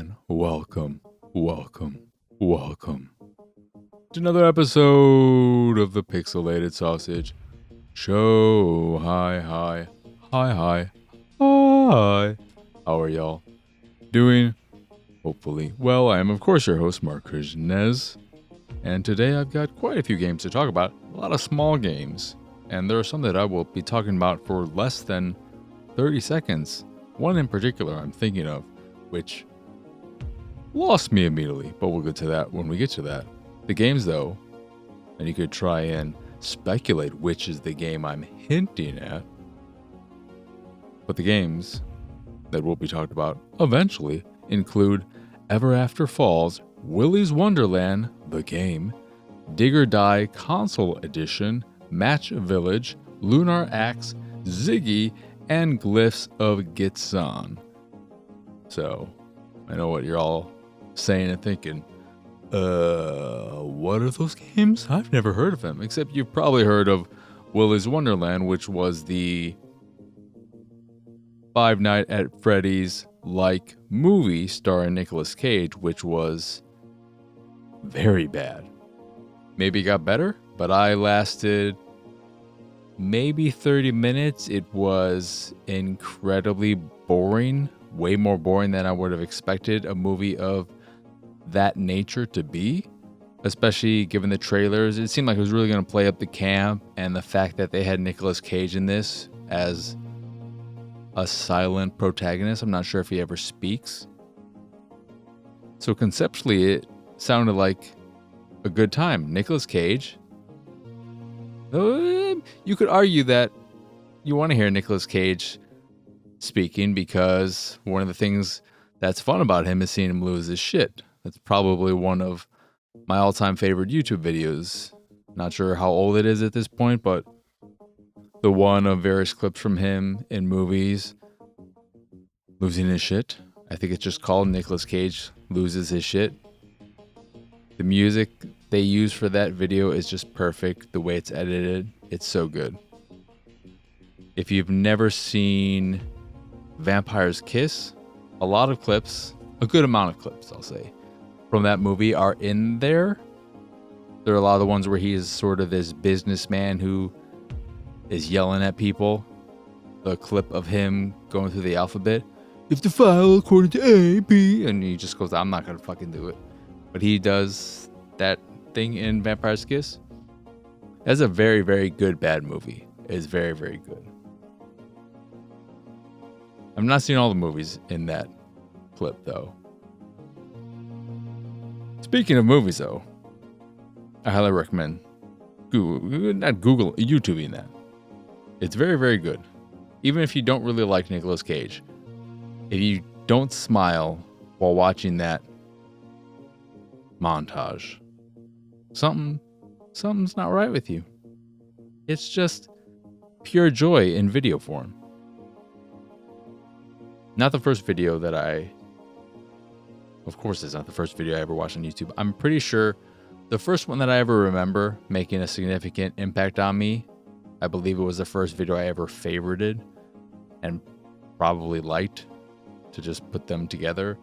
and welcome to another episode of the Pixelated Sausage Show. Hi. How are y'all doing? Hopefully well. I am, of course, your host, Mark Krishnez, and today I've got quite a few games to talk about. A lot of small games, and there are some that I will be talking about for less than 30 seconds. One in particular I'm thinking of, which lost me immediately, but we'll get to that when we get to that. The games, though, and you could try and speculate which is the game I'm hinting at, but the games that will be talked about eventually include Everafter Falls, Willy's Wonderland, the game, Dig or Die Console Edition, Match Village, Lunar Axe, Ziggy, and Glyphs of Gitzan. So, I know what you're all saying and thinking. What are those games? I've never heard of them, except you've probably heard of Willy's Wonderland, which was the Five Nights at Freddy's like movie starring Nicolas Cage, which was very bad. Maybe it got better, but I lasted maybe 30 minutes. It was incredibly boring, way more boring than I would have expected a movie of that nature to be, especially given the trailers. It seemed like it was really going to play up the camp, and the fact that they had Nicolas Cage in this as a silent protagonist. I'm not sure if he ever speaks. So conceptually, it sounded like a good time. Nicolas Cage. You could argue that you want to hear Nicolas Cage speaking because one of the things that's fun about him is seeing him lose his shit. That's probably one of my all-time favorite YouTube videos. Not sure how old it is at this point, but the one of various clips from him in movies losing his shit. I think it's just called Nicolas Cage Loses His Shit. The music they use for that video is just perfect. The way it's edited, it's so good. If you've never seen Vampire's Kiss, a lot of clips, a good amount of clips, I'll say, from that movie are in there. There are a lot of the ones where he is sort of this businessman who is yelling at people. The clip of him going through the alphabet. You have to file according to A, B, and he just goes, I'm not going to fucking do it. But he does that thing in Vampire's Kiss. That's a very, very good bad movie. It's very, very good. I've not seen all the movies in that clip, though. Speaking of movies, though, I highly recommend YouTubing that. It's very, very good. Even if you don't really like Nicolas Cage, if you don't smile while watching that montage, something's not right with you. It's just pure joy in video form. Not the first video that of course it's not the first video I ever watched on YouTube. I'm pretty sure the first one that I ever remember making a significant impact on me, I believe it was the first video I ever favorited and probably liked to just put them together,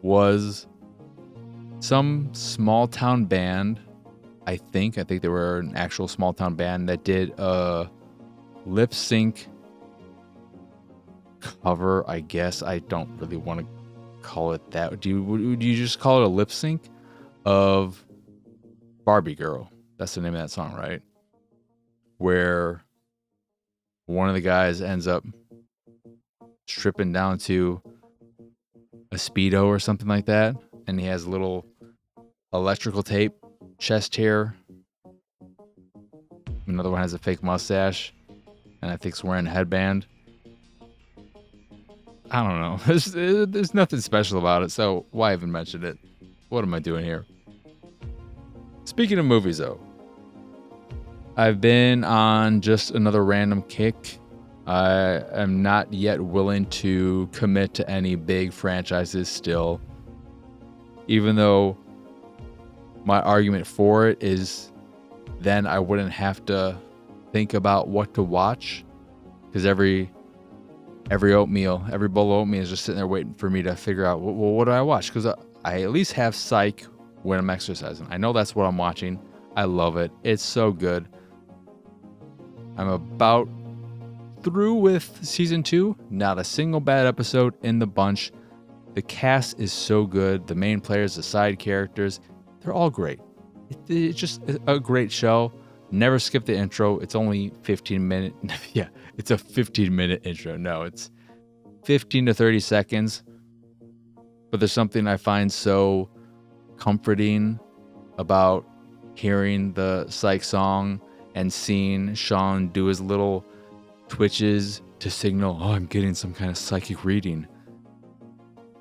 was some small town band. I think they were an actual small town band that did a lip sync cover, I guess. I don't really want to call it that. Would you just call it a lip sync of Barbie Girl? That's the name of that song, right? Where one of the guys ends up stripping down to a Speedo or something like that, and he has a little electrical tape chest hair. Another one has a fake mustache, and I think is wearing a headband. I don't know. There's nothing special about it, so why even mention it? What am I doing here? Speaking of movies, though, I've been on just another random kick. I am not yet willing to commit to any big franchises still, even though my argument for it is then I wouldn't have to think about what to watch, because every every bowl of oatmeal is just sitting there waiting for me to figure out, well, what do I watch? Because I at least have Psych when I'm exercising. I know that's what I'm watching. I love it. It's so good. I'm about through with season 2. Not a single bad episode in the bunch. The cast is so good. The main players, the side characters, they're all great. It's just a great show. Never skip the intro. It's only 15 minutes. Yeah, it's a 15-minute intro. No, it's 15 to 30 seconds. But there's something I find so comforting about hearing the Psych song and seeing Sean do his little twitches to signal, oh, I'm getting some kind of psychic reading.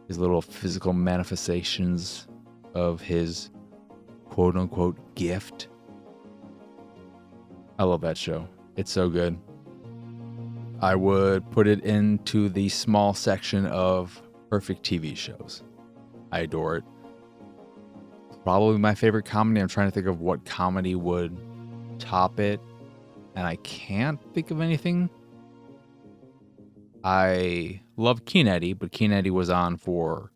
His little physical manifestations of his quote-unquote gift. I love that show. It's so good. I would put it into the small section of perfect TV shows. I adore it. Probably my favorite comedy. I'm trying to think of what comedy would top it, and I can't think of anything. I love Keen Eddie, but Keen Eddie was on for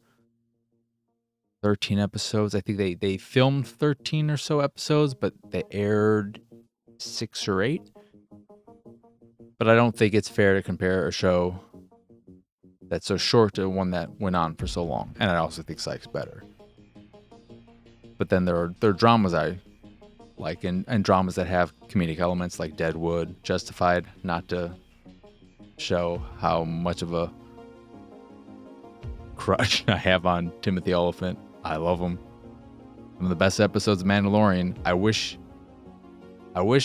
13 episodes. I think they filmed 13 or so episodes, but they aired 6 or 8. But I don't think it's fair to compare a show that's so short to one that went on for so long. And I also think Psych's better. But then there are dramas I like, and dramas that have comedic elements like Deadwood, Justified, not to show how much of a crush I have on Timothy Olyphant. I love him. One of the best episodes of Mandalorian. I wish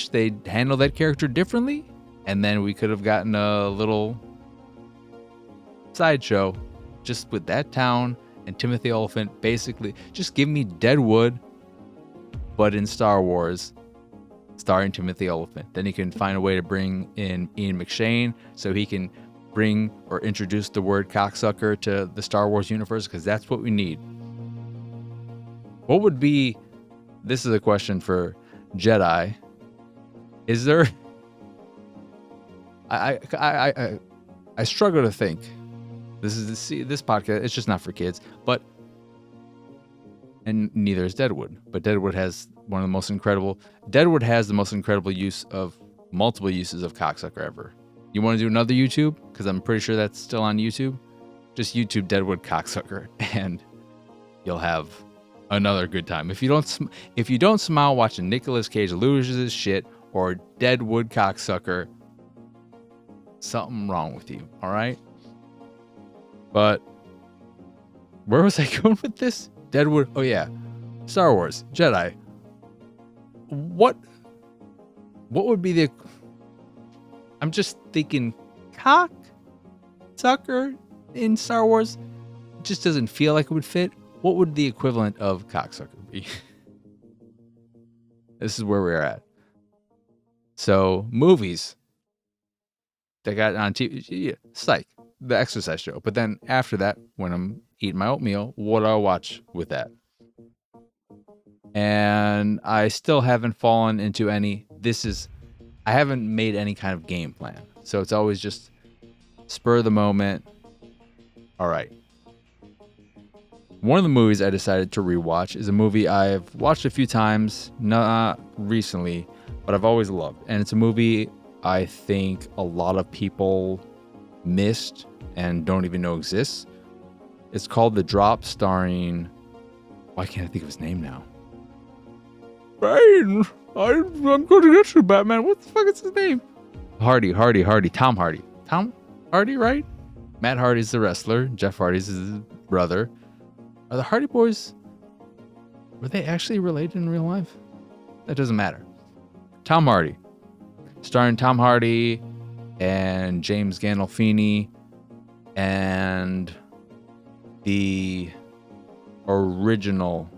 they'd handle that character differently, and then we could have gotten a little sideshow just with that town and Timothy Olyphant. Basically, just give me Deadwood, but in Star Wars, starring Timothy Olyphant. Then you can find a way to bring in Ian McShane so he can bring or introduce the word cocksucker to the Star Wars universe, because that's what we need. What would be, this is a question for Jedi, is there, I struggle to think, this podcast, it's just not for kids, but, and neither is Deadwood, but Deadwood has the most incredible use of multiple uses of cocksucker ever. You want to do another YouTube? Because I'm pretty sure that's still on YouTube. Just YouTube Deadwood cocksucker, and you'll have another good time. If you don't smile watching Nicolas Cage loses his shit or Deadwood cocksucker, something wrong with you. All right. But where was I going with this? Deadwood. Oh yeah, Star Wars Jedi. What would be the? I'm just thinking cock sucker in Star Wars. It just doesn't feel like it would fit. What would the equivalent of cocksucker be? This is where we're at. So movies that got on TV, yeah, Psych, the exercise show. But then after that, when I'm eating my oatmeal, what do I watch with that? And I still haven't fallen into any. I haven't made any kind of game plan. So it's always just spur of the moment. All right. One of the movies I decided to rewatch is a movie I've watched a few times, not recently, but I've always loved. And it's a movie I think a lot of people missed and don't even know exists. It's called The Drop, starring, why can't I think of his name now? Bane, I'm going to get you, Batman. What the fuck is his name? Hardy. Tom Hardy. Tom Hardy, right? Matt Hardy's the wrestler. Jeff Hardy's his brother. Are the Hardy boys, were they actually related in real life? That doesn't matter. Tom Hardy. Starring Tom Hardy and James Gandolfini and the original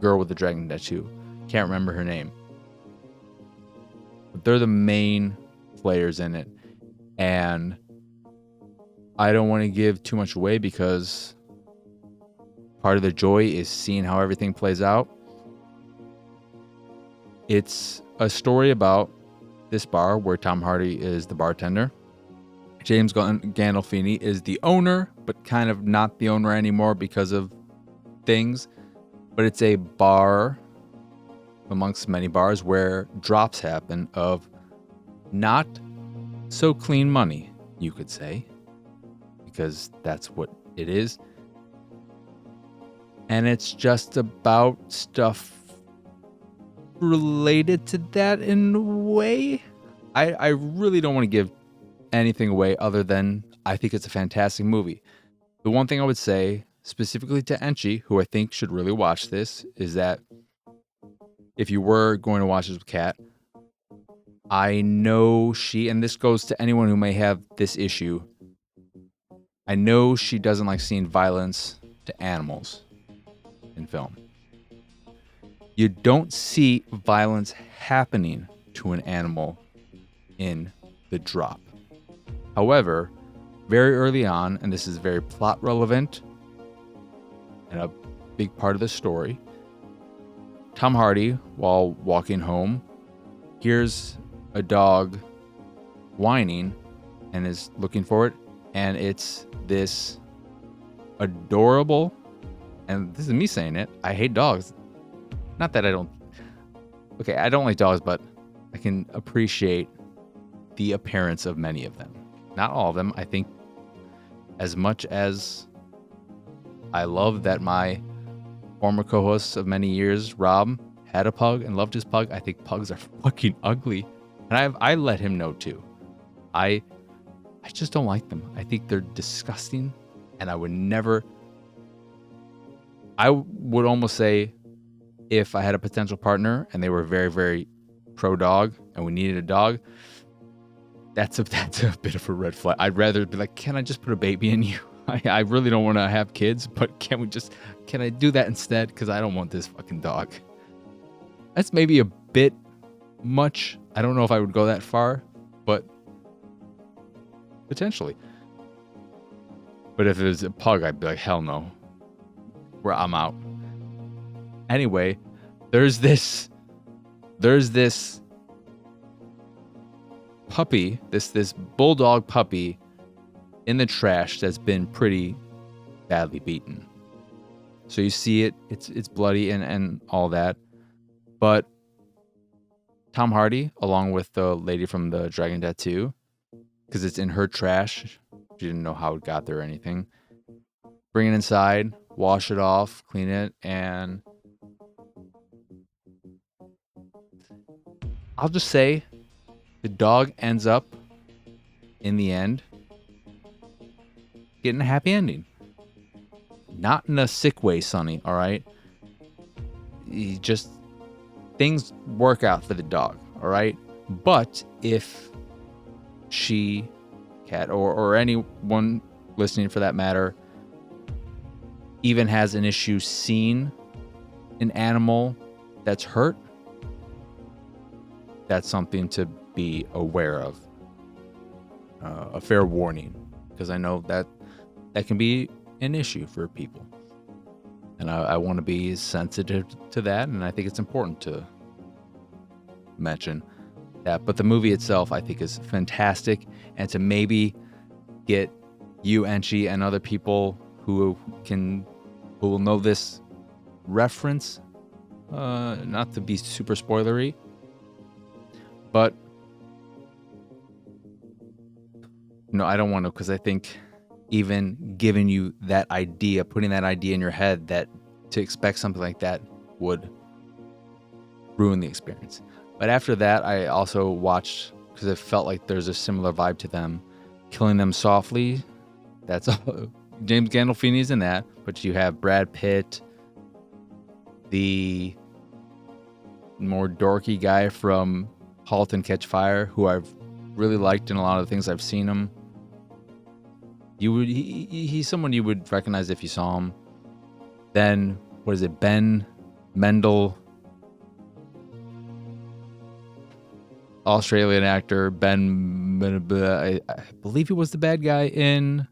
girl with the dragon tattoo. Can't remember her name. But they're the main players in it. And I don't want to give too much away because part of the joy is seeing how everything plays out. It's a story about this bar where Tom Hardy is the bartender. James Gandolfini is the owner, but kind of not the owner anymore because of things. But it's a bar amongst many bars where drops happen of not so clean money, you could say, because that's what it is. And it's just about stuff related to that in a way. I really don't want to give anything away other than I think it's a fantastic movie. The one thing I would say, specifically to Enchi, who I think should really watch this, is that if you were going to watch this with Kat, I know she, and this goes to anyone who may have this issue, I know she doesn't like seeing violence to animals in film. You don't see violence happening to an animal in the drop. However, very early on, and this is very plot relevant and a big part of the story, Tom Hardy, while walking home, hears a dog whining and is looking for it, and it's this adorable, and this is me saying it, I hate dogs. Not that I don't like dogs, but I can appreciate the appearance of many of them. Not all of them. I think as much as I love that my former co-host of many years, Rob, had a pug and loved his pug, I think pugs are fucking ugly. And I let him know too. I just don't like them. I think they're disgusting, and I would almost say, if I had a potential partner and they were very, very pro dog and we needed a dog, that's a bit of a red flag. I'd rather be like, can I just put a baby in you? I really don't want to have kids, but can I do that instead? Because I don't want this fucking dog. That's maybe a bit much. I don't know if I would go that far, but potentially. But if it was a pug, I'd be like, hell no. I'm out. Anyway, there's this puppy, this bulldog puppy in the trash that's been pretty badly beaten. So you see it, it's bloody and all that. But Tom Hardy, along with the lady from the Dragon Tattoo, because it's in her trash, she didn't know how it got there or anything, bring it inside, wash it off, clean it, and I'll just say the dog ends up, in the end, getting a happy ending. Not in a sick way, Sonny, all right? Things work out for the dog, all right? But if she, Cat, or anyone listening for that matter, even has an issue seeing an animal that's hurt, that's something to be aware of. A fair warning, because I know that can be an issue for people. And I want to be sensitive to that, and I think it's important to mention that. But the movie itself, I think, is fantastic, and to maybe get you, Enchi, and other people who will know this reference, not to be super spoilery, but no, I don't want to, because I think even giving you that idea, putting that idea in your head that to expect something like that would ruin the experience. But after that, I also watched, because it felt like there's a similar vibe to them, Killing Them Softly. That's James Gandolfini's in that, but you have Brad Pitt, the more dorky guy from *Halt and Catch Fire*, who I've really liked in a lot of the things I've seen him. He's someone you would recognize if you saw him. Then, what is it? Ben Mendel, Australian actor. I believe he was the bad guy in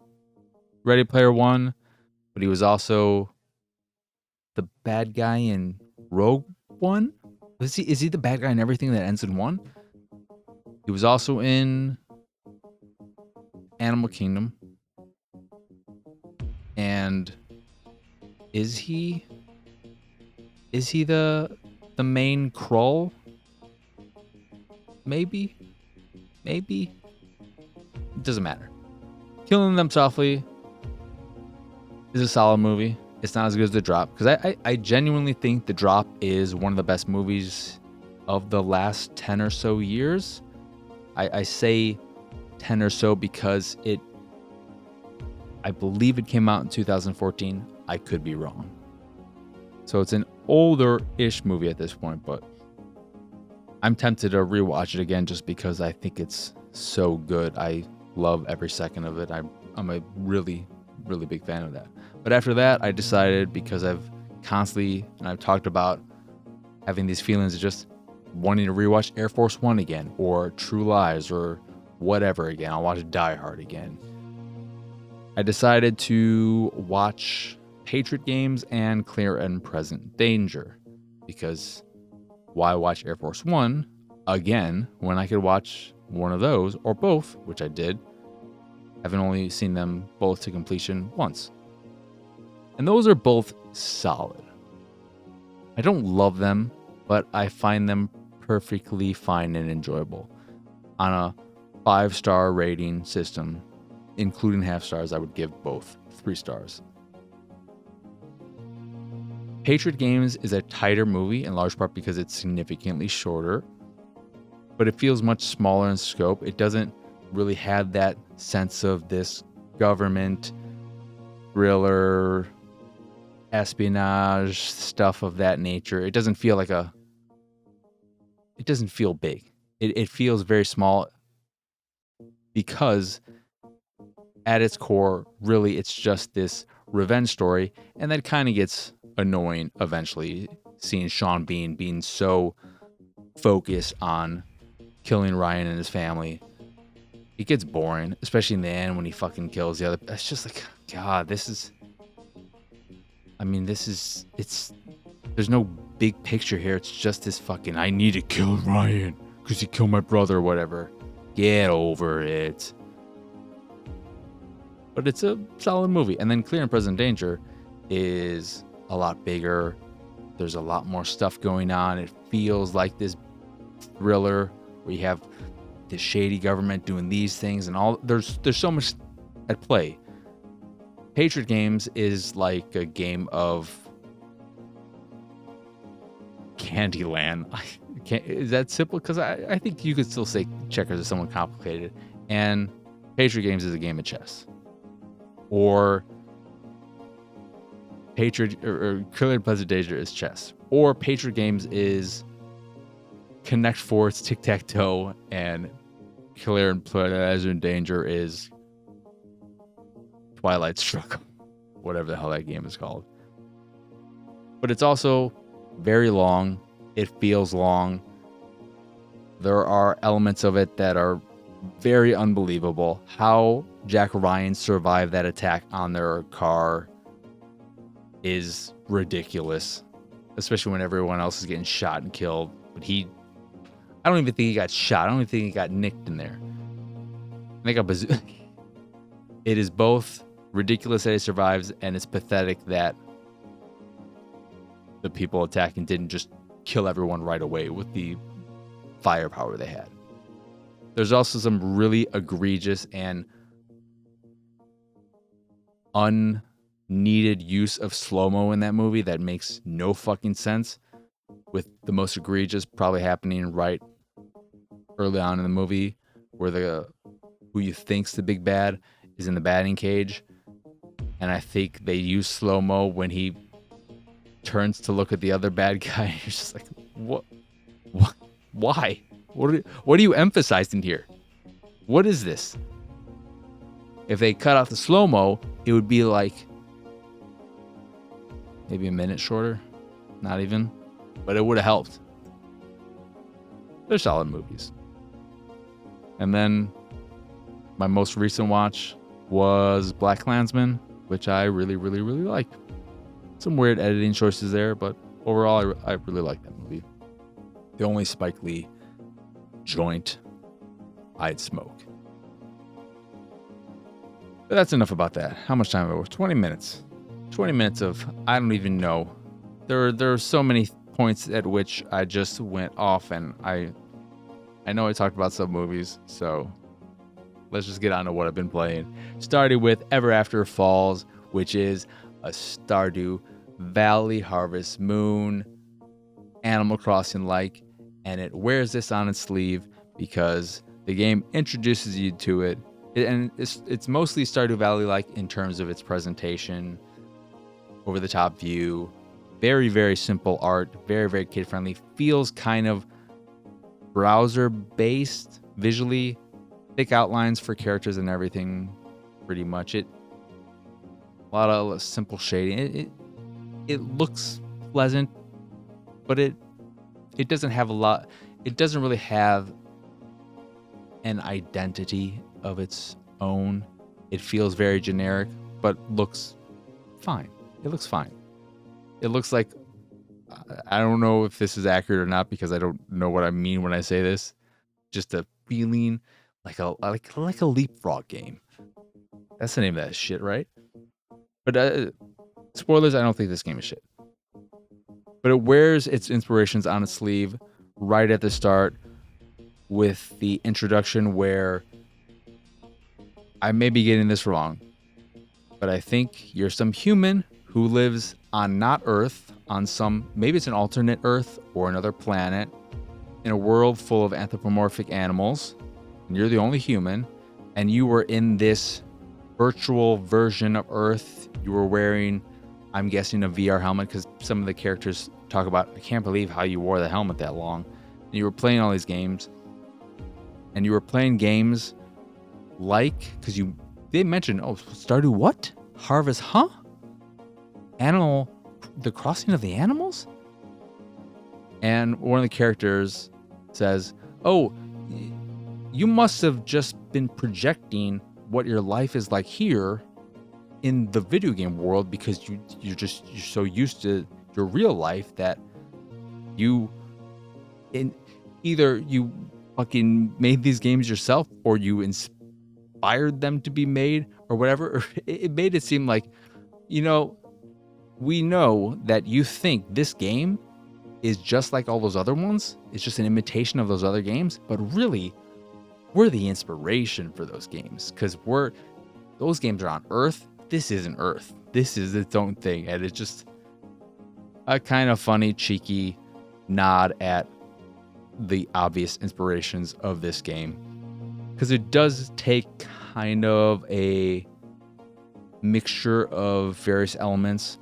Ready Player One, but he was also the bad guy in Rogue One. Is he the bad guy in everything that ends in one? He was also in Animal Kingdom. And is he the main Krull? Maybe. It doesn't matter. Killing Them Softly is a solid movie. It's not as good as The Drop, because I genuinely think The Drop is one of the best movies of the last 10 or so years. I say 10 or so because I believe it came out in 2014. I could be wrong. So it's an older-ish movie at this point, but I'm tempted to rewatch it again just because I think it's so good. I love every second of it. I'm a really, really big fan of that. But after that, I decided, because I've constantly, and I've talked about having these feelings of just wanting to rewatch Air Force One again, or True Lies, or whatever again. I'll watch Die Hard again. I decided to watch Patriot Games and Clear and Present Danger, because why watch Air Force One again when I could watch one of those, or both, which I did, having only seen them both to completion once. And those are both solid. I don't love them, but I find them perfectly fine and enjoyable. On a 5-star rating system, including half stars, I would give both 3 stars. Patriot Games is a tighter movie, in large part because it's significantly shorter, but it feels much smaller in scope. It doesn't really have that sense of this government thriller, espionage, stuff of that nature. It doesn't feel like it doesn't feel big. It feels very small, because at its core, really, it's just this revenge story, and that kind of gets annoying eventually, seeing Sean Bean being so focused on killing Ryan and his family. It gets boring, especially in the end when he fucking kills the other. It's just like, God, it's, there's no big picture here. It's just this fucking, I need to kill Ryan because he killed my brother or whatever. Get over it. But it's a solid movie. And then Clear and Present Danger is a lot bigger. There's a lot more stuff going on. It feels like this thriller where you have the shady government doing these things and all. There's so much at play. Patriot Games is like a game of Candyland. Is that simple? Because I think you could still say checkers is somewhat complicated. And Patriot Games is a game of chess. Or Patriot or Clear and Present Danger is chess. Or Patriot Games is Connect Four, it's tic-tac-toe, and Clear and Present Danger is Twilight Struggle, whatever the hell that game is called. But it's also very long. It feels long. There are elements of it that are very unbelievable. How Jack Ryan survived that attack on their car is ridiculous, especially when everyone else is getting shot and killed. But I don't even think he got shot. I don't even think he got nicked in there. I think it is both ridiculous that he survives, and it's pathetic that the people attacking didn't just kill everyone right away with the firepower they had. There's also some really egregious and unneeded use of slow-mo in that movie that makes no fucking sense, with the most egregious probably happening right early on in the movie, where who you think's the big bad is in the batting cage, and I think they use slow-mo when he turns to look at the other bad guy. You're just like, what? Why? What are you emphasizing here? What is this? If they cut out the slow-mo, it would be like maybe a minute shorter. Not even. But it would have helped. They're solid movies. And then my most recent watch was BlacKkKlansman, which I really, really, really like. Some weird editing choices there, but overall, I really like that movie. The only Spike Lee joint I'd smoke. But that's enough about that. How much time have we? 20 minutes. 20 minutes of I don't even know. There are so many points at which I just went off, and I know I talked about some movies, so let's just get on to what I've been playing. Started with Everafter Falls, which is a Stardew Valley Harvest Moon Animal Crossing like, and it wears this on its sleeve because the game introduces you to it. And it's mostly Stardew Valley like in terms of its presentation, over the top view, very, very simple art, very, very kid friendly, feels kind of browser based visually, thick outlines for characters and everything, pretty much. A lot of simple shading. It looks pleasant, but it doesn't have a lot. It doesn't really have an identity of its own. It feels very generic, but looks fine. It looks fine. It looks like, I don't know if this is accurate or not because I don't know what I mean when I say this. Just a feeling like a leapfrog game. That's the name of that shit, right? But spoilers, I don't think this game is shit. But it wears its inspirations on its sleeve right at the start with the introduction where I may be getting this wrong, but I think you're some human who lives on not Earth, on some, maybe it's an alternate Earth or another planet, in a world full of anthropomorphic animals, and you're the only human, and you were in this virtual version of Earth. You were wearing, I'm guessing, a VR helmet, because some of the characters talk about, I can't believe how you wore the helmet that long. And you were playing all these games, and you were playing games like, because they mentioned, Stardew what? Harvest, huh? The crossing of the animals? And one of the characters says, you must have just been projecting what your life is like here in the video game world because you're so used to your real life that either you fucking made these games yourself or you inspired them to be made or whatever. It made it seem like, we know that you think this game is just like all those other ones. It's just an imitation of those other games, but really, we're the inspiration for those games because those games are on Earth. This isn't Earth. This is its own thing, and it's just a kind of funny, cheeky nod at the obvious inspirations of this game, because it does take kind of a mixture of various elements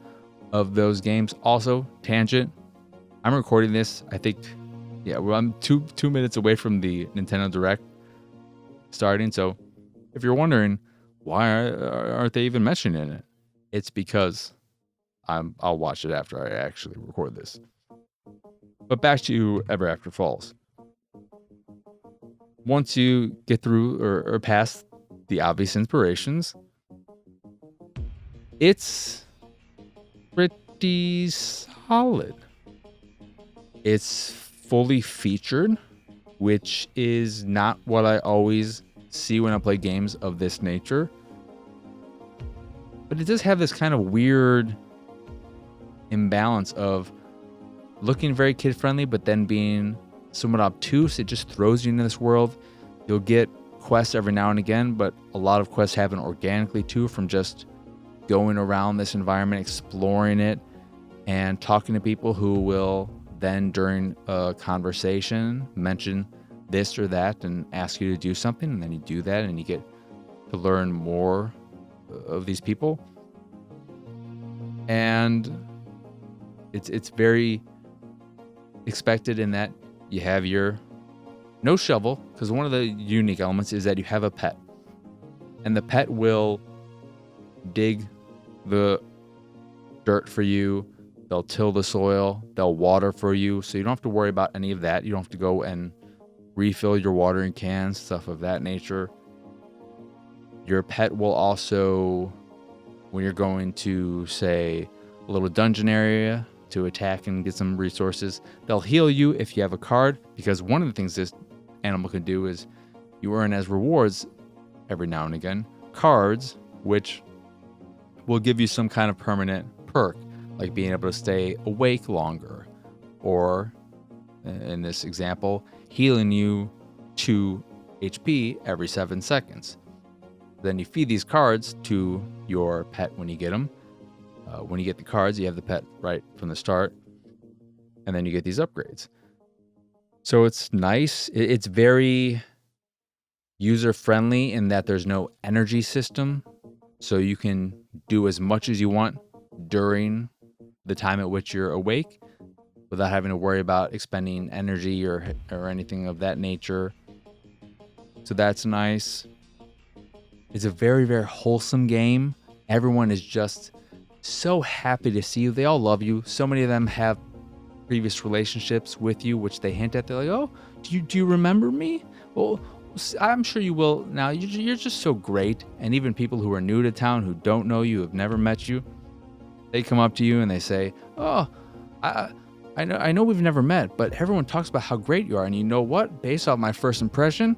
of those games. Also, tangent, I'm recording this, I think, I'm two minutes away from the Nintendo Direct starting, so if you're wondering why aren't they even mentioning it, it's because I'll watch it after I actually record this. But back to Everafter Falls. Once you get through or past the obvious inspirations, it's pretty solid. It's fully featured, which is not what I always see when I play games of this nature. But it does have this kind of weird imbalance of looking very kid-friendly, but then being somewhat obtuse. It just throws you into this world. You'll get quests every now and again, but a lot of quests happen organically too, from just going around this environment, exploring it, and talking to people who will then, during a conversation, mention this or that and ask you to do something, and then you do that, and you get to learn more of these people. And it's very expected in that you have no shovel, because one of the unique elements is that you have a pet, and the pet will dig the dirt for you. They'll till the soil, they'll water for you, so you don't have to worry about any of that. You don't have to go and refill your watering cans, stuff of that nature. Your pet will also, when you're going to, say, a little dungeon area to attack and get some resources, they'll heal you if you have a card, because one of the things this animal can do is you earn as rewards every now and again cards which will give you some kind of permanent perk, like being able to stay awake longer, or in this example, healing you 2 HP every 7 seconds. Then you feed these cards to your pet when you get them. When you get the cards, you have the pet right from the start, and then you get these upgrades. So it's nice. It's very user-friendly in that there's no energy system, so you can do as much as you want during the time at which you're awake without having to worry about expending energy or anything of that nature. So that's nice. It's a very, very wholesome game. Everyone is just so happy to see you. They all love you. So many of them have previous relationships with you, which they hint at. They're like, oh, do you remember me? Well, I'm sure you will now. You're just so great. And even people who are new to town, who don't know you, have never met you, they come up to you and they say, oh, I know we've never met, but everyone talks about how great you are. And you know what? Based off my first impression, ...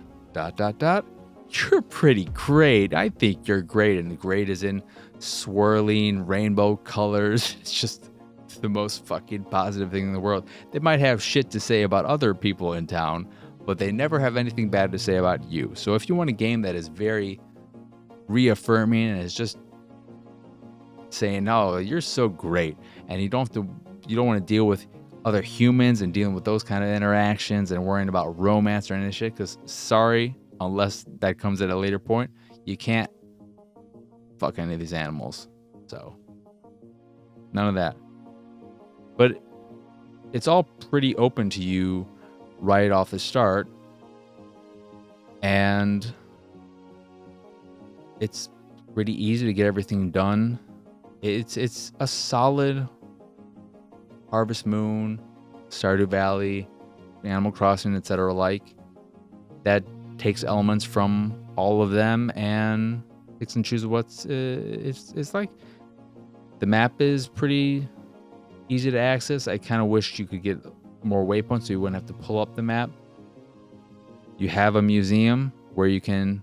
you're pretty great. I think you're great. And great is in swirling rainbow colors. It's just the most fucking positive thing in the world. They might have shit to say about other people in town, but they never have anything bad to say about you. So if you want a game that is very reaffirming and is just saying, "Oh, you're so great," and you don't want to deal with other humans and dealing with those kind of interactions and worrying about romance or any shit, because sorry, unless that comes at a later point, you can't fuck any of these animals. So none of that. But it's all pretty open to you right off the start, and it's pretty easy to get everything done. It's a solid Harvest Moon, Stardew Valley, Animal Crossing, etc. like that takes elements from all of them and picks and chooses what's it's like. The map is pretty easy to access. I kind of wish you could get more waypoints so you wouldn't have to pull up the map. You have a museum where you can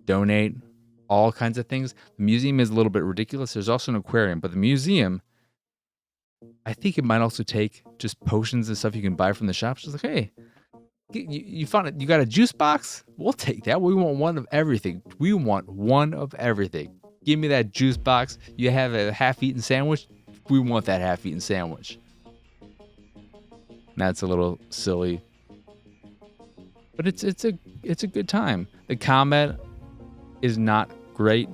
donate all kinds of things. The museum is a little bit ridiculous. There's also an aquarium, but the museum, I think it might also take just potions and stuff you can buy from the shops. Just like, hey, you found it. You got a juice box? We'll take that. We want one of everything. We want one of everything. Give me that juice box. You have a half-eaten sandwich? We want that half-eaten sandwich. That's a little silly, but it's a good time. The combat is not great,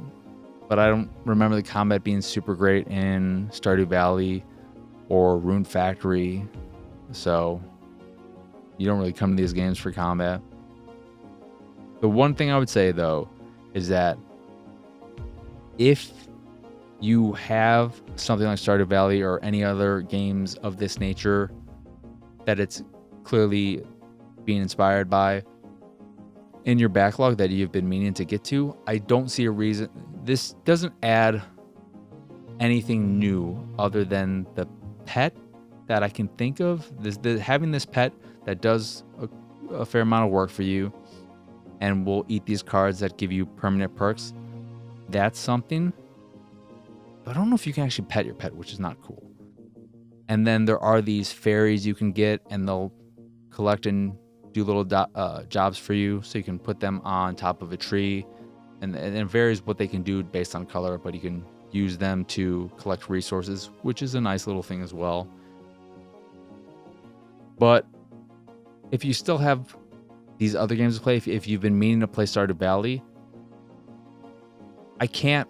but I don't remember the combat being super great in Stardew Valley or Rune Factory, so you don't really come to these games for combat. The one thing I would say, though, is that if you have something like Stardew Valley or any other games of this nature that it's clearly being inspired by in your backlog that you've been meaning to get to, I don't see a reason. This doesn't add anything new other than the pet that I can think of. Having this pet that does a fair amount of work for you and will eat these cards that give you permanent perks, that's something. But I don't know if you can actually pet your pet, which is not cool. And then there are these fairies you can get, and they'll collect and do little jobs for you, so you can put them on top of a tree. And it varies what they can do based on color, but you can use them to collect resources, which is a nice little thing as well. But if you still have these other games to play, if you've been meaning to play Stardew Valley, I can't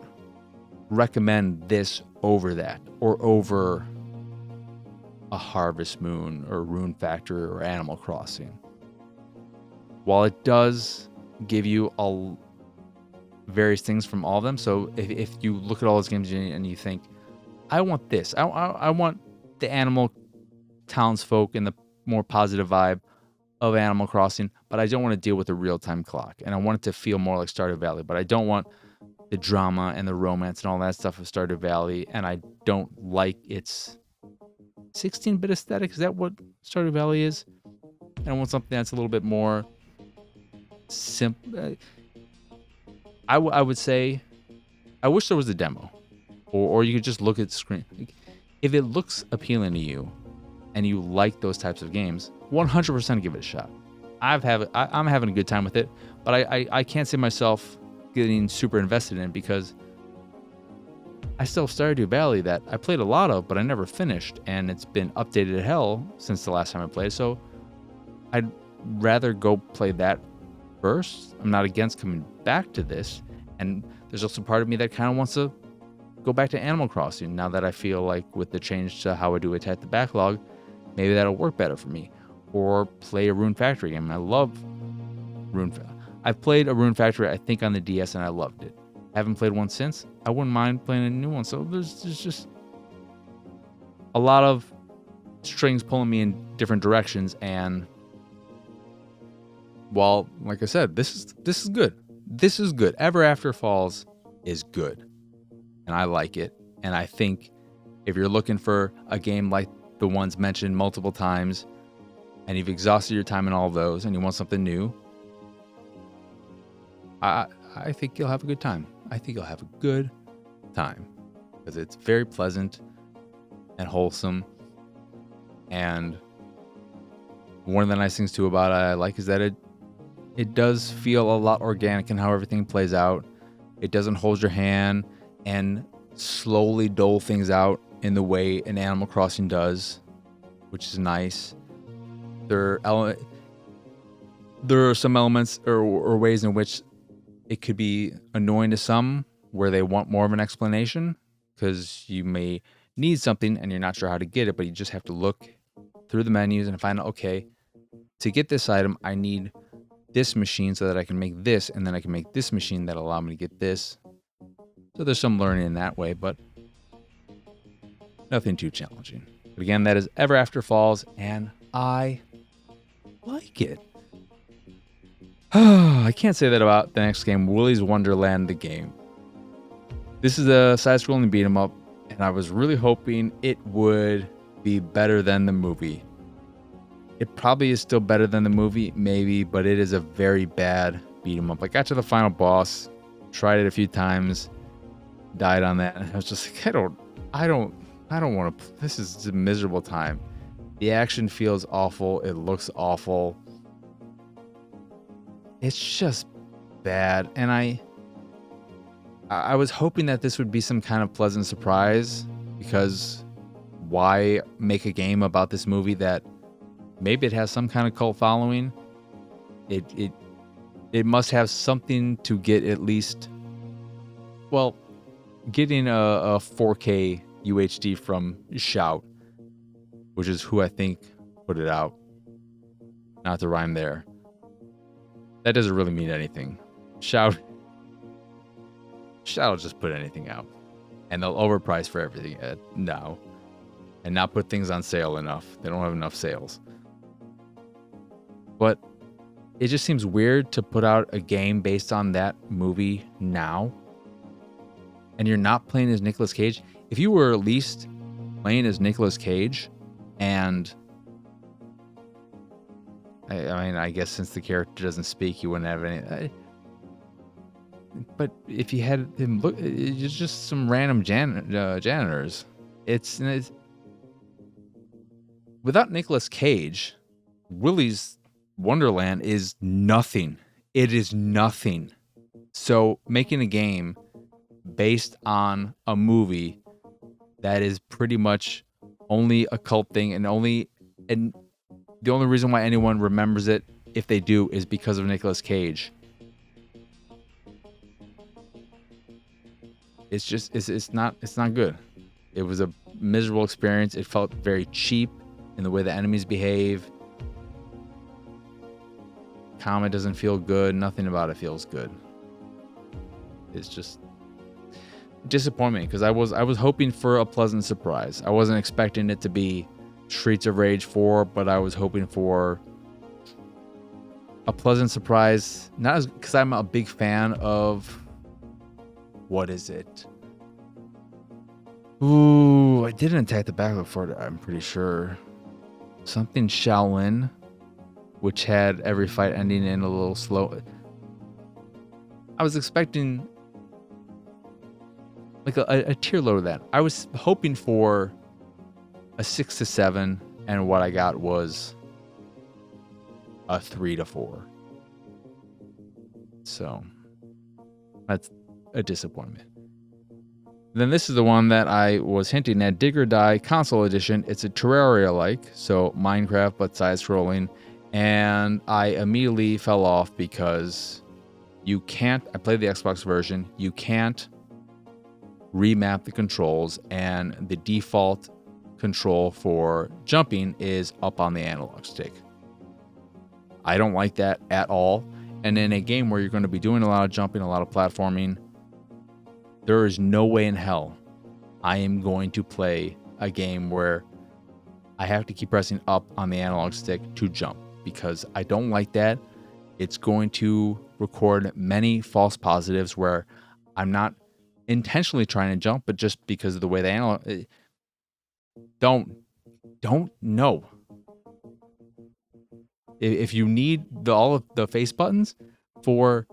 recommend this over that, or over a Harvest Moon or Rune Factory or Animal Crossing. While it does give you various things from all of them, so if you look at all those games and you think, I want this, I want the animal townsfolk and the more positive vibe of Animal Crossing, but I don't want to deal with a real-time clock, and I want it to feel more like Stardew Valley, but I don't want the drama and the romance and all that stuff of Stardew Valley, and I don't like its 16-bit aesthetic. Is that what Stardew Valley is? And I want something that's a little bit more simple. I would say I wish there was a demo, or you could just look at the screen. Like, if it looks appealing to you, and you like those types of games, 100% give it a shot. I'm having a good time with it, but I can't see myself getting super invested in it because I still have Stardew Valley that I played a lot of, but I never finished, and it's been updated to hell since the last time I played, so I'd rather go play that first. I'm not against coming back to this, and there's also part of me that kind of wants to go back to Animal Crossing now that I feel like with the change to how I do attack the backlog, maybe that'll work better for me. Or play a Rune Factory game. I love Rune Factory. I've played a Rune Factory, I think, on the DS, and I loved it. Haven't played one since. I wouldn't mind playing a new one. So there's just a lot of strings pulling me in different directions. And while, like I said, this is good. This is good. Everafter Falls is good, and I like it. And I think if you're looking for a game like the ones mentioned multiple times, and you've exhausted your time in all of those, and you want something new, I think you'll have a good time. I think you'll have a good time because it's very pleasant and wholesome. And one of the nice things too about it I like is that it does feel a lot organic in how everything plays out. It doesn't hold your hand and slowly dole things out in the way an Animal Crossing does, which is nice. There are some elements or ways in which it could be annoying to some where they want more of an explanation because you may need something and you're not sure how to get it, but you just have to look through the menus and find out, okay, to get this item, I need this machine so that I can make this, and then I can make this machine that'll allow me to get this. So there's some learning in that way, but nothing too challenging. But again, that is Everafter Falls, and I like it. I can't say that about the next game, Willy's Wonderland, the game. This is a side-scrolling beat 'em up, and I was really hoping it would be better than the movie. It probably is still better than the movie, maybe, but it is a very bad beat 'em up. I got to the final boss, tried it a few times, died on that, and I was just like, I don't want to. This is a miserable time. The action feels awful. It looks awful. It's just bad, and I was hoping that this would be some kind of pleasant surprise, because why make a game about this movie that maybe it has some kind of cult following? It must have something to get at least, well, getting a 4K UHD from Shout, which is who I think put it out. Not to rhyme there. That doesn't really mean anything. Shout will just put anything out. And they'll overprice for everything now. And not put things on sale enough. They don't have enough sales. But it just seems weird to put out a game based on that movie now. And you're not playing as Nicolas Cage. If you were at least playing as Nicolas Cage, and I mean, I guess since the character doesn't speak, you wouldn't have any. But if you had him look, it's just some random janitors. It's without Nicolas Cage, Willy's Wonderland is nothing. It is nothing. So making a game based on a movie that is pretty much only a cult thing, and the only reason why anyone remembers it, if they do, is because of Nicolas Cage. It's just it's not good. It was a miserable experience. It felt very cheap in the way the enemies behave. Combat doesn't feel good. Nothing about it feels good. It's just disappointing because I was hoping for a pleasant surprise. I wasn't expecting it to be Streets of Rage 4, but I was hoping for a pleasant surprise. Not because I'm a big fan of, what is it? Ooh, I didn't attack the backlog for it, I'm pretty sure. Something Shaolin, which had every fight ending in a little slow. I was expecting like a tier lower than that. I was hoping for a 6 to 7, and what I got was a 3 to 4. So that's a disappointment. Then this is the one that I was hinting at, Dig or Die Console Edition. It's a Terraria-like, so Minecraft but side-scrolling, and I immediately fell off because you can't, I played the Xbox version, you can't remap the controls, and the default control for jumping is up on the analog stick. I don't like that at all. And in a game where you're going to be doing a lot of jumping, a lot of platforming, there is no way in hell I am going to play a game where I have to keep pressing up on the analog stick to jump, because I don't like that. It's going to record many false positives where I'm not intentionally trying to jump, but just because of the way the analog... Don't know. If you need all of the face buttons for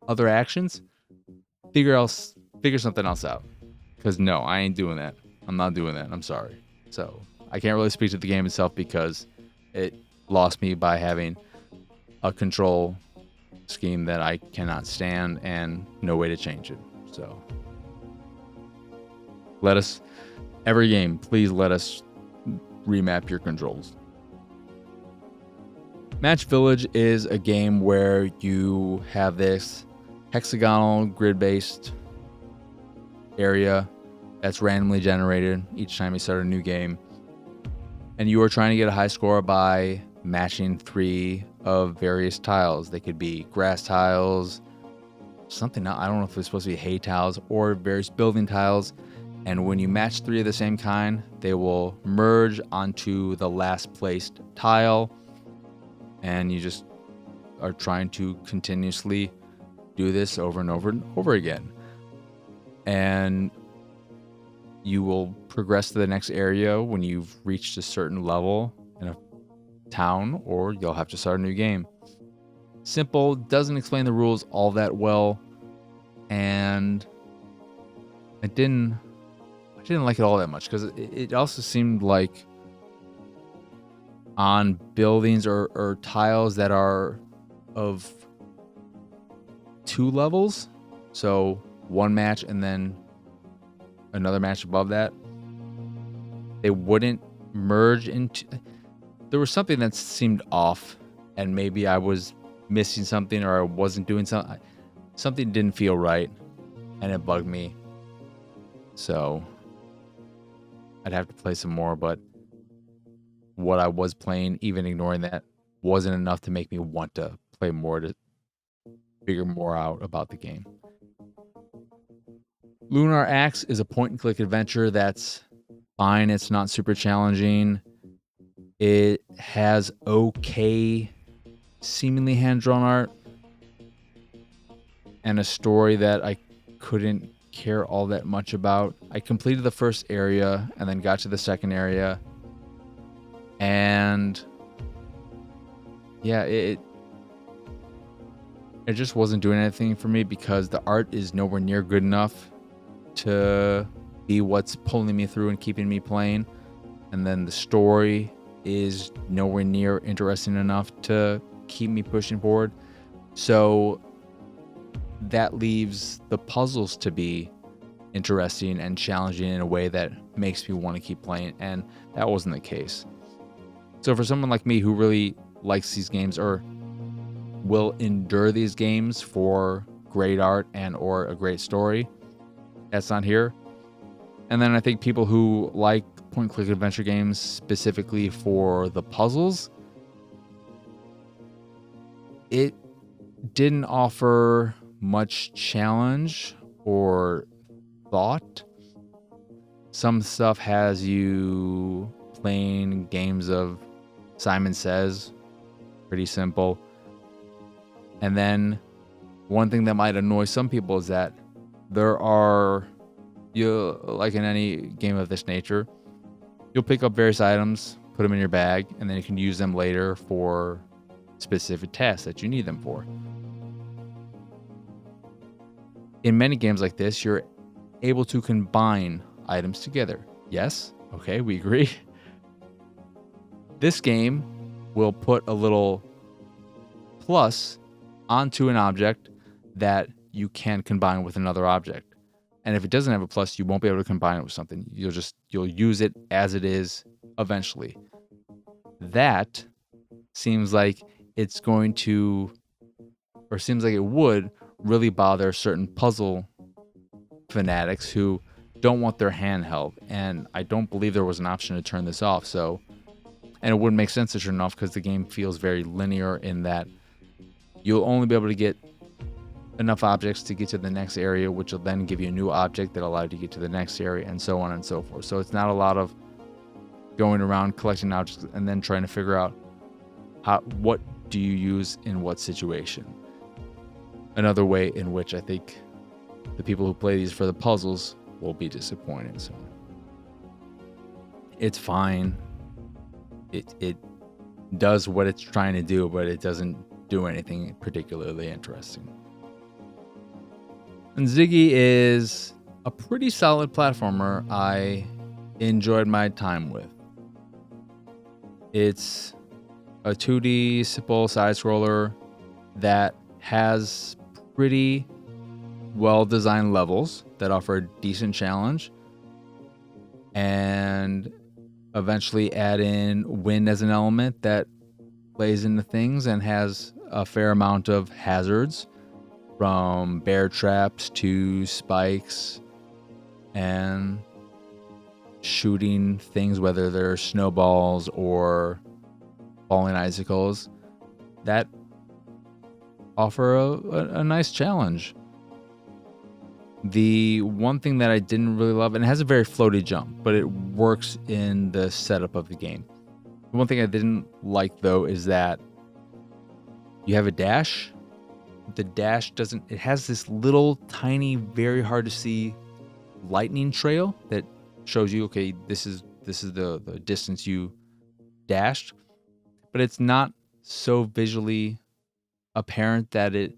other actions, figure something else out. Because no, I ain't doing that. I'm not doing that. I'm sorry. So I can't really speak to the game itself because it lost me by having a control scheme that I cannot stand and no way to change it. So every game, please let us remap your controls. Match Village is a game where you have this hexagonal grid-based area that's randomly generated each time you start a new game. And you are trying to get a high score by matching 3 of various tiles. They could be grass tiles, something, I don't know if it's supposed to be hay tiles, or various building tiles. And when you match 3 of the same kind, they will merge onto the last placed tile. And you just are trying to continuously do this over and over and over again. And you will progress to the next area when you've reached a certain level in a town, or you'll have to start a new game. Simple, doesn't explain the rules all that well, and I didn't like it all that much because it also seemed like on buildings or tiles that are of 2 levels, so one match and then another match above that, they wouldn't merge into... There was something that seemed off, and maybe I was missing something or I wasn't doing something. Something didn't feel right, and it bugged me. So I'd have to play some more, but what I was playing, even ignoring that, wasn't enough to make me want to play more, to figure more out about the game. Lunar Axe is a point-and-click adventure that's fine. It's not super challenging. It has okay, seemingly hand-drawn art, and a story that I couldn't care all that much about. I completed the first area and then got to the second area, and yeah, it just wasn't doing anything for me because the art is nowhere near good enough to be what's pulling me through and keeping me playing, and then the story is nowhere near interesting enough to keep me pushing forward. So that leaves the puzzles to be interesting and challenging in a way that makes me want to keep playing, and that wasn't the case. So for someone like me who really likes these games or will endure these games for great art and or a great story, that's not here. And then I think people who like point-and-click adventure games specifically for the puzzles, it didn't offer much challenge or thought. Some stuff has you playing games of Simon Says, pretty simple. And then one thing that might annoy some people is that there are, like in any game of this nature, you'll pick up various items, put them in your bag, and then you can use them later for specific tasks that you need them for. In many games like this, you're able to combine items together. Yes? Okay, we agree. This game will put a little plus onto an object that you can combine with another object. And if it doesn't have a plus, you won't be able to combine it with something. You'll use it as it is eventually. That seems like it's going to, or seems like it would really bother certain puzzle fanatics who don't want their hand held. And I don't believe there was an option to turn this off. And it wouldn't make sense to turn it off because the game feels very linear in that you'll only be able to get enough objects to get to the next area, which will then give you a new object that allows you to get to the next area, and so on and so forth. So it's not a lot of going around collecting objects and then trying to figure out what do you use in what situation. Another way in which I think the people who play these for the puzzles will be disappointed. So it's fine. It does what it's trying to do, but it doesn't do anything particularly interesting. And Ziggy is a pretty solid platformer I enjoyed my time with. It's a 2D simple side scroller that has pretty well designed levels that offer a decent challenge, and eventually add in wind as an element that plays into things and has a fair amount of hazards, from bear traps to spikes and shooting things, whether they're snowballs or falling icicles, that offer a nice challenge. The one thing that I didn't really love, and it has a very floaty jump, but it works in the setup of the game. The one thing I didn't like, though, is that you have a dash. The dash doesn't, it has this little tiny, very hard to see lightning trail that shows you, okay, this is the distance you dashed, but it's not so visually apparent that it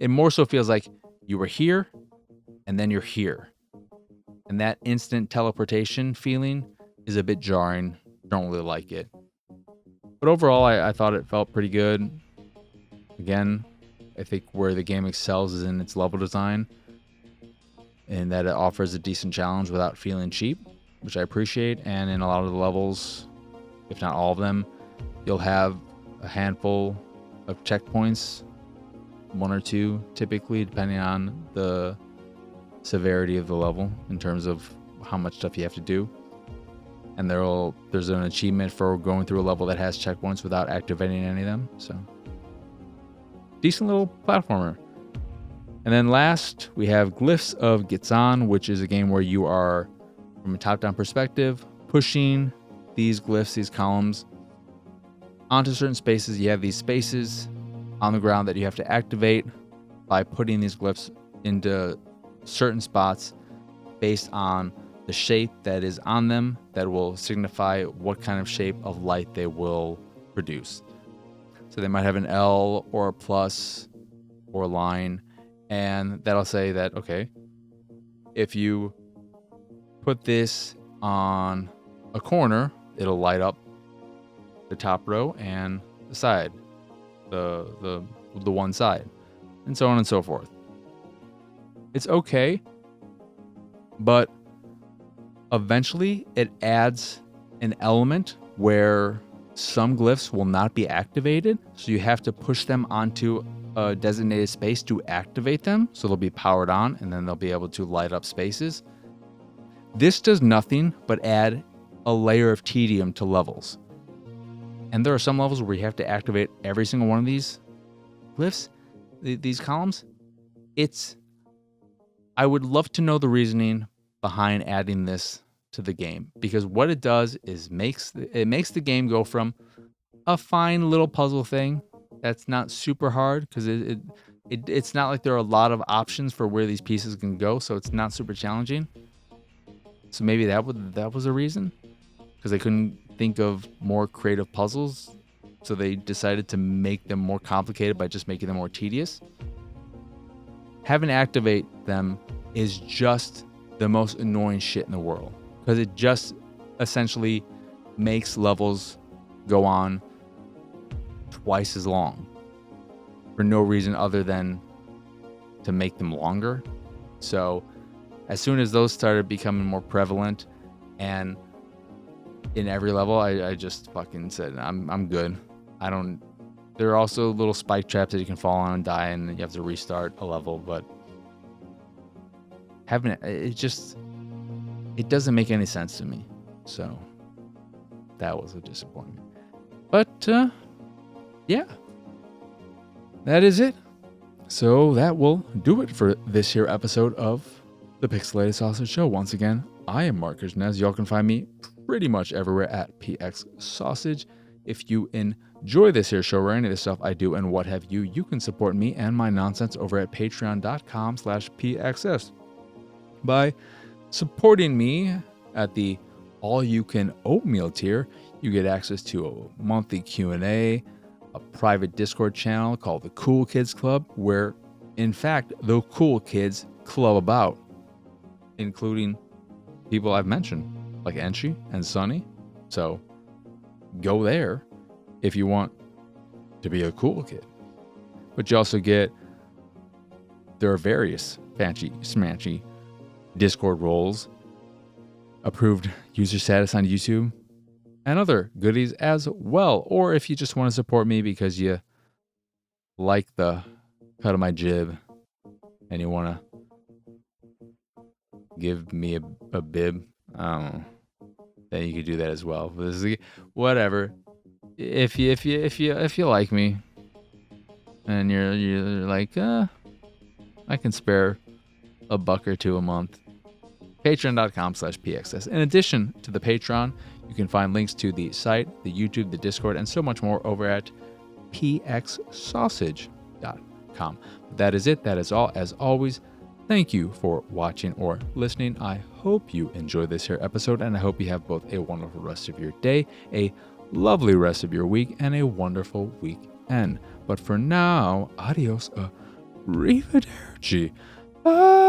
more so feels like you were here and then you're here. And that instant teleportation feeling is a bit jarring. Don't really like it. But overall, I thought it felt pretty good. Again, I think where the game excels is in its level design, and that it offers a decent challenge without feeling cheap, which I appreciate. And in a lot of the levels, if not all of them, you'll have a handful of checkpoints, one or two typically, depending on the severity of the level in terms of how much stuff you have to do. And there's an achievement for going through a level that has checkpoints without activating any of them. So decent little platformer. And then last, we have Glyphs of Gitzan, which is a game where you are, from a top-down perspective, pushing these glyphs, these columns, onto certain spaces. You have these spaces on the ground that you have to activate by putting these glyphs into certain spots based on the shape that is on them that will signify what kind of shape of light they will produce. So they might have an L or a plus or a line, and that'll say that, okay, if you put this on a corner, it'll light up the top row and the side, the one side, and so on and so forth. It's okay, but eventually it adds an element where some glyphs will not be activated, so you have to push them onto a designated space to activate them, so they'll be powered on and then they'll be able to light up spaces. This does nothing but add a layer of tedium to levels. And there are some levels where you have to activate every single one of these glyphs, these columns. I would love to know the reasoning behind adding this to the game, because what it does is makes the game go from a fine little puzzle thing that's not super hard, because it's not like there are a lot of options for where these pieces can go, so it's not super challenging. So maybe that was a reason, because they couldn't think of more creative puzzles, so they decided to make them more complicated by just making them more tedious. Having to activate them is just the most annoying shit in the world, because it just essentially makes levels go on twice as long for no reason other than to make them longer. So as soon as those started becoming more prevalent and in every level, I just fucking said, I'm good. There are also little spike traps that you can fall on and die, and you have to restart a level, but having it doesn't make any sense to me. So that was a disappointment. But yeah, that is it. So that will do it for this here episode of the Pixelated Sausage Show. Once again, I am Marcus Nez. Y'all can find me pretty much everywhere at PX Sausage. If you enjoy this here show or any of the stuff I do and what have you, you can support me and my nonsense over at patreon.com/PXS. By supporting me at the all-you-can-oatmeal tier, you get access to a monthly Q&A, a private Discord channel called the Cool Kids Club, where, in fact, the cool kids club about, including people I've mentioned, like Enchi and Sunny. So go there if you want to be a cool kid. But you also there are various fancy, smanchy Discord roles, approved user status on YouTube, and other goodies as well. Or if you just want to support me because you like the cut of my jib and you want to give me a bib, then you could do that as well. But this is, whatever. If you like me and you're like, I can spare a buck or two a month, patreon.com/PXS. In addition to the Patreon, you can find links to the site, the YouTube, the Discord, and so much more over at pxsausage.com. That is it. That is all. As always, thank you for watching or listening. I hope you enjoyed this here episode, and I hope you have both a wonderful rest of your day, a lovely rest of your week, and a wonderful weekend. But for now, adios, arrivederci. Bye.